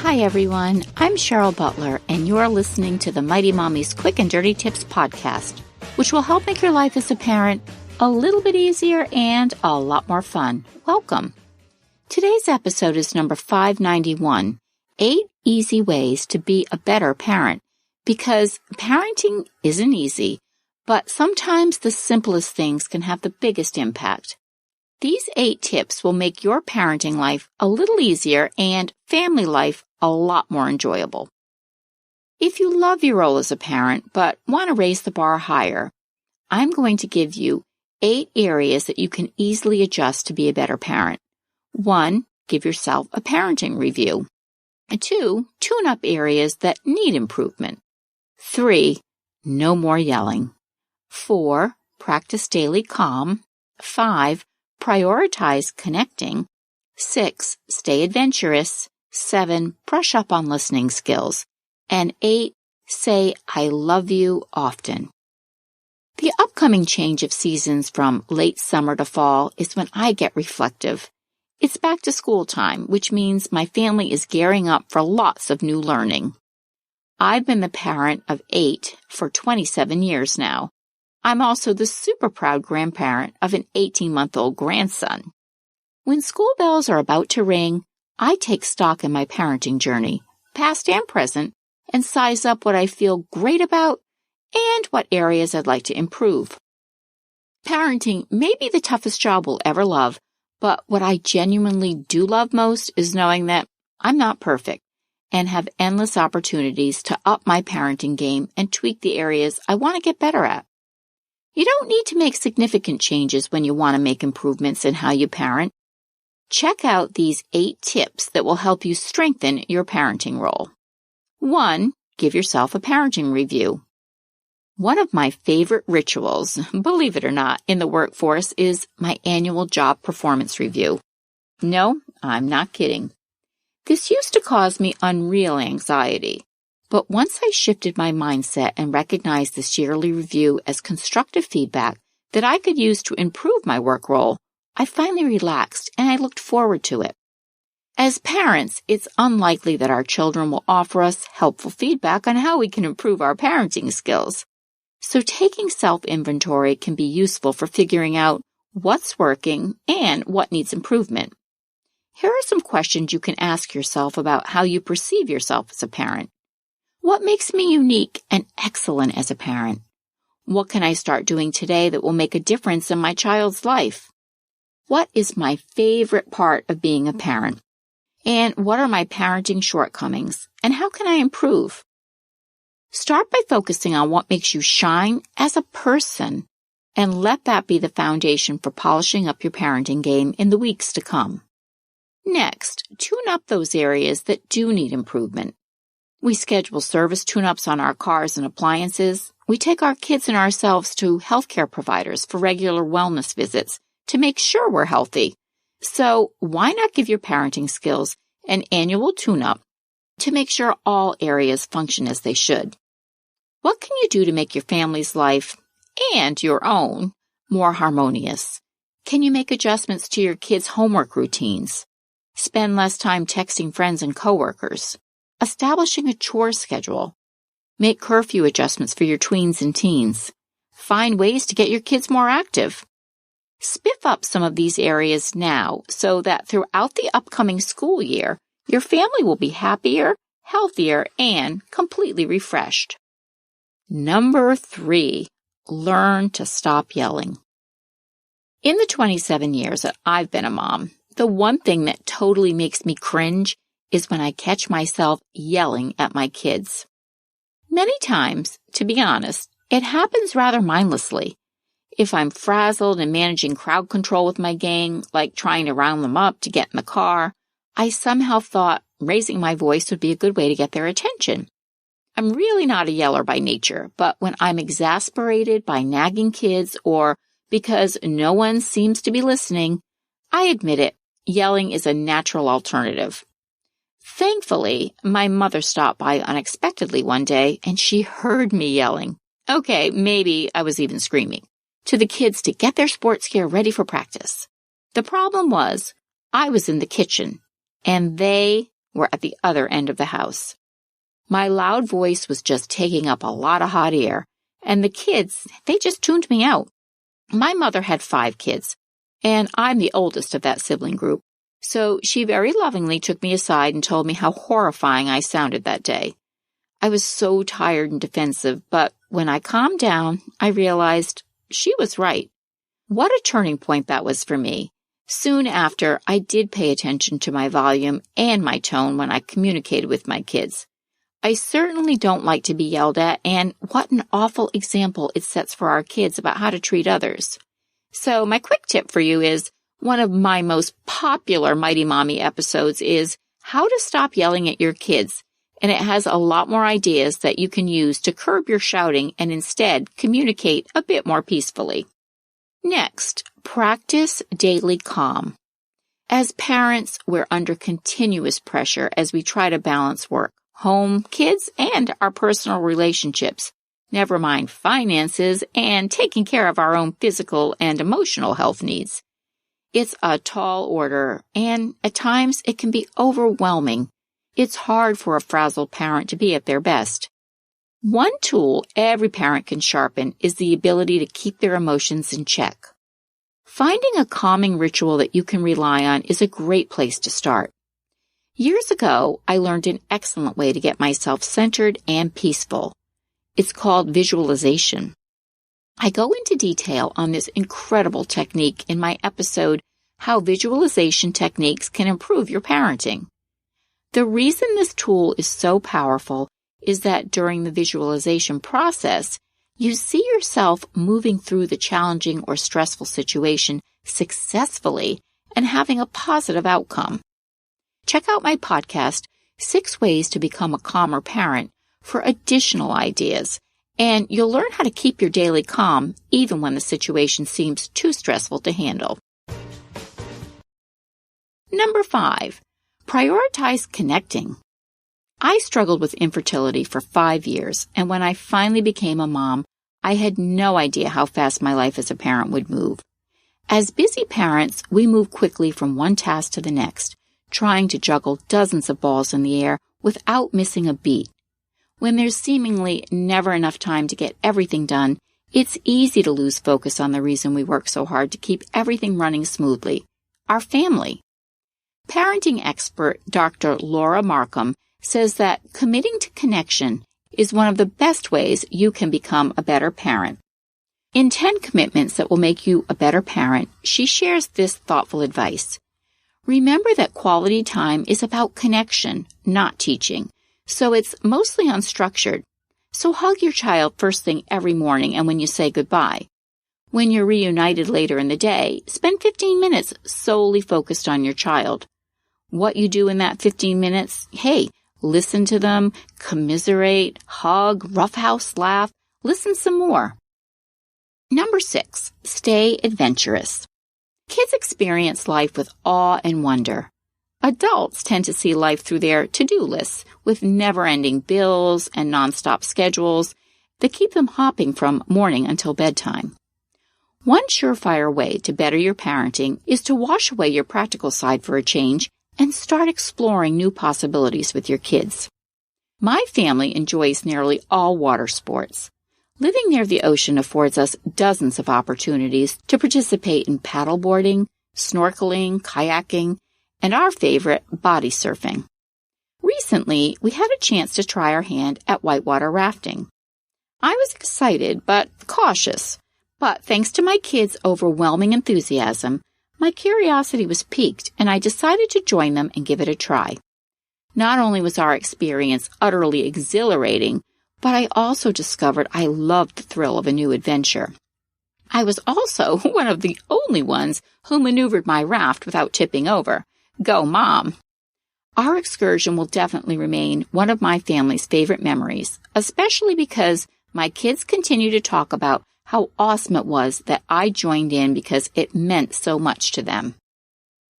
Hi, everyone. I'm Cheryl Butler, and you're listening to the Mighty Mommy's Quick and Dirty Tips podcast, which will help make your life as a parent a little bit easier and a lot more fun. Welcome. Today's episode is number 591, 8 Easy Ways to Be a Better Parent, because parenting isn't easy, but sometimes the simplest things can have the biggest impact. These 8 tips will make your parenting life a little easier and family life a lot more enjoyable. If you love your role as a parent but want to raise the bar higher, I'm going to give you 8 areas that you can easily adjust to be a better parent. 1, give yourself a parenting review. 2, tune up areas that need improvement. 3, no more yelling. 4, practice daily calm. 5, prioritize connecting. 6, stay adventurous. 7, brush up on listening skills. And 8, say, I love you often. The upcoming change of seasons from late summer to fall is when I get reflective. It's back to school time, which means my family is gearing up for lots of new learning. I've been the parent of 8 for 27 years now. I'm also the super proud grandparent of an 18-month-old grandson. When school bells are about to ring, I take stock in my parenting journey, past and present, and size up what I feel great about and what areas I'd like to improve. Parenting may be the toughest job we'll ever love, but what I genuinely do love most is knowing that I'm not perfect and have endless opportunities to up my parenting game and tweak the areas I want to get better at. You don't need to make significant changes when you want to make improvements in how you parent. Check out these 8 tips that will help you strengthen your parenting role. 1, give yourself a parenting review. One of my favorite rituals, believe it or not, in the workforce is my annual job performance review. No, I'm not kidding. This used to cause me unreal anxiety. But once I shifted my mindset and recognized this yearly review as constructive feedback that I could use to improve my work role, I finally relaxed and I looked forward to it. As parents, it's unlikely that our children will offer us helpful feedback on how we can improve our parenting skills. So taking self-inventory can be useful for figuring out what's working and what needs improvement. Here are some questions you can ask yourself about how you perceive yourself as a parent. What makes me unique and excellent as a parent? What can I start doing today that will make a difference in my child's life? What is my favorite part of being a parent? And what are my parenting shortcomings? And how can I improve? Start by focusing on what makes you shine as a person, and let that be the foundation for polishing up your parenting game in the weeks to come. Next, tune up those areas that do need improvement. We schedule service tune-ups on our cars and appliances. We take our kids and ourselves to healthcare providers for regular wellness visits to make sure we're healthy. So why not give your parenting skills an annual tune-up to make sure all areas function as they should? What can you do to make your family's life and your own more harmonious? Can you make adjustments to your kids' homework routines? Spend less time texting friends and coworkers? Establishing a chore schedule. Make curfew adjustments for your tweens and teens. Find ways to get your kids more active. Spiff up some of these areas now so that throughout the upcoming school year, your family will be happier, healthier, and completely refreshed. Number 3, learn to stop yelling. In the 27 years that I've been a mom, the one thing that totally makes me cringe is when I catch myself yelling at my kids. Many times, to be honest, it happens rather mindlessly. If I'm frazzled and managing crowd control with my gang, like trying to round them up to get in the car, I somehow thought raising my voice would be a good way to get their attention. I'm really not a yeller by nature, but when I'm exasperated by nagging kids or because no one seems to be listening, I admit it, yelling is a natural alternative. Thankfully, my mother stopped by unexpectedly one day and she heard me yelling. Okay, maybe I was even screaming to the kids to get their sports gear ready for practice. The problem was I was in the kitchen and they were at the other end of the house. My loud voice was just taking up a lot of hot air, and the kids, they just tuned me out. My mother had 5 kids, and I'm the oldest of that sibling group, so she very lovingly took me aside and told me how horrifying I sounded that day. I was so tired and defensive, but when I calmed down, I realized she was right. What a turning point that was for me. Soon after, I did pay attention to my volume and my tone when I communicated with my kids. I certainly don't like to be yelled at, and what an awful example it sets for our kids about how to treat others. So my quick tip for you is, one of my most popular Mighty Mommy episodes is how to stop yelling at your kids, and it has a lot more ideas that you can use to curb your shouting and instead communicate a bit more peacefully. Next, practice daily calm. As parents, we're under continuous pressure as we try to balance work, home, kids, and our personal relationships, never mind finances and taking care of our own physical and emotional health needs. It's a tall order, and at times it can be overwhelming. It's hard for a frazzled parent to be at their best. One tool every parent can sharpen is the ability to keep their emotions in check. Finding a calming ritual that you can rely on is a great place to start. Years ago, I learned an excellent way to get myself centered and peaceful. It's called visualization. I go into detail on this incredible technique in my episode, How Visualization Techniques Can Improve Your Parenting. The reason this tool is so powerful is that during the visualization process, you see yourself moving through the challenging or stressful situation successfully and having a positive outcome. Check out my podcast, 6 Ways to Become a Calmer Parent, for additional ideas, and you'll learn how to keep your daily calm even when the situation seems too stressful to handle. Number 5, prioritize connecting. I struggled with infertility for 5 years, and when I finally became a mom, I had no idea how fast my life as a parent would move. As busy parents, we move quickly from one task to the next, trying to juggle dozens of balls in the air without missing a beat. When there's seemingly never enough time to get everything done, it's easy to lose focus on the reason we work so hard to keep everything running smoothly: our family. Parenting expert Dr. Laura Markham says that committing to connection is one of the best ways you can become a better parent. In 10 commitments that will make you a better parent, she shares this thoughtful advice. Remember that quality time is about connection, not teaching, so it's mostly unstructured. So hug your child first thing every morning and when you say goodbye. When you're reunited later in the day, spend 15 minutes solely focused on your child. What you do in that 15 minutes, hey, listen to them, commiserate, hug, roughhouse, laugh, listen some more. Number 6, stay adventurous. Kids experience life with awe and wonder. Adults tend to see life through their to-do lists with never-ending bills and nonstop schedules that keep them hopping from morning until bedtime. One surefire way to better your parenting is to wash away your practical side for a change and start exploring new possibilities with your kids. My family enjoys nearly all water sports. Living near the ocean affords us dozens of opportunities to participate in paddleboarding, snorkeling, kayaking, and our favorite, body surfing. Recently, we had a chance to try our hand at whitewater rafting. I was excited but cautious, but thanks to my kids' overwhelming enthusiasm, my curiosity was piqued, and I decided to join them and give it a try. Not only was our experience utterly exhilarating, but I also discovered I loved the thrill of a new adventure. I was also one of the only ones who maneuvered my raft without tipping over. Go, Mom! Our excursion will definitely remain one of my family's favorite memories, especially because my kids continue to talk about how awesome it was that I joined in because it meant so much to them.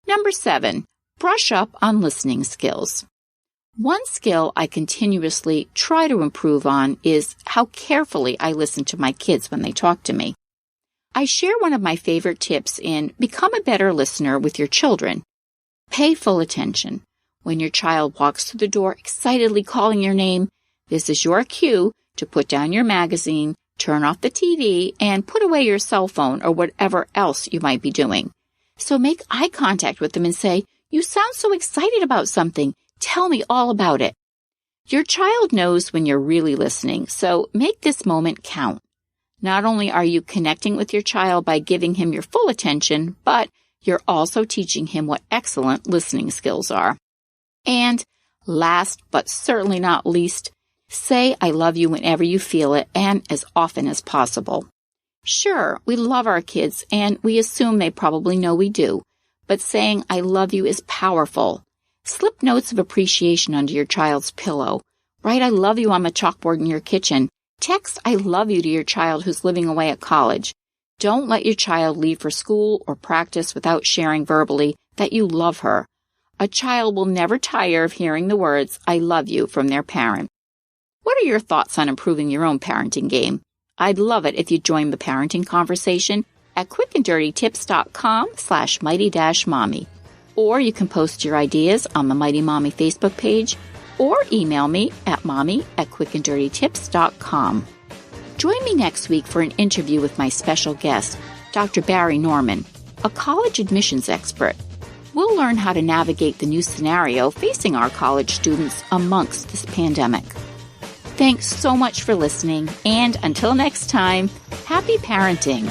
Number 7, brush up on listening skills. One skill I continuously try to improve on is how carefully I listen to my kids when they talk to me. I share one of my favorite tips in Become a Better Listener with Your Children. Pay full attention. When your child walks through the door excitedly calling your name, this is your cue to put down your magazine, turn off the TV, and put away your cell phone or whatever else you might be doing. So make eye contact with them and say, "You sound so excited about something. Tell me all about it." Your child knows when you're really listening, so make this moment count. Not only are you connecting with your child by giving him your full attention, but you're also teaching him what excellent listening skills are. And last but certainly not least, say "I love you" whenever you feel it and as often as possible. Sure, we love our kids and we assume they probably know we do, but saying "I love you" is powerful. Slip notes of appreciation under your child's pillow. Write "I love you" on the chalkboard in your kitchen. Text "I love you" to your child who's living away at college. Don't let your child leave for school or practice without sharing verbally that you love her. A child will never tire of hearing the words "I love you" from their parent. What are your thoughts on improving your own parenting game? I'd love it if you join the parenting conversation at quickanddirtytips.com/mighty-mommy. Or you can post your ideas on the Mighty Mommy Facebook page or email me at mommy@quickanddirtytips.com. Join me next week for an interview with my special guest, Dr. Barry Norman, a college admissions expert. We'll learn how to navigate the new scenario facing our college students amongst this pandemic. Thanks so much for listening, and until next time, happy parenting.